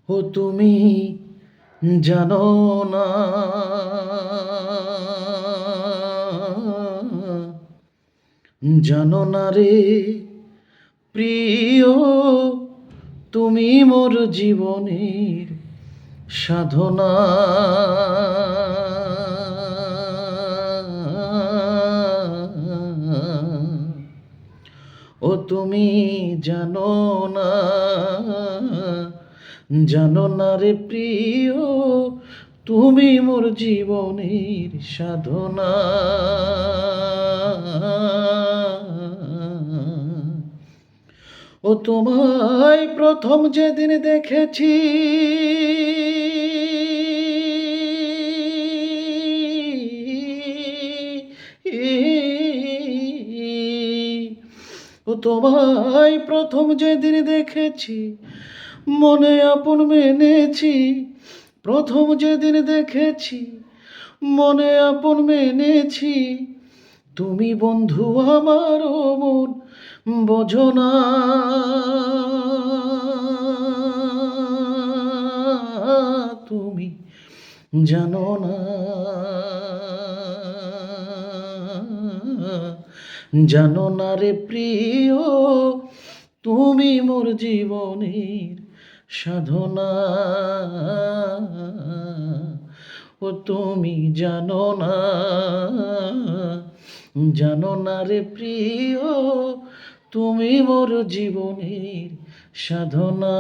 ও তুমি জানো না, জানো না রে প্রিয়, তুমি মোর জীবনের সাধনা। ও তুমি জানো না, জানো না রে প্রিয়, তুমি মোর জীবনের সাধনা। ও তোমায় প্রথম যেদিন দেখেছি, ও তোমায় প্রথম যেদিন দেখেছি, মনে আপন মেনেছি। প্রথম যেদিন দেখেছি, মনে আপন মেনেছি। তুমি বন্ধু আমার মন বোঝো না, তুমি জানো না, জানো না রে প্রিয়, তুমি মোর জীবনের সাধনা। ও তুমি জানো না, জানো না রে প্রিয়, তুমি মোর জীবনের সাধনা।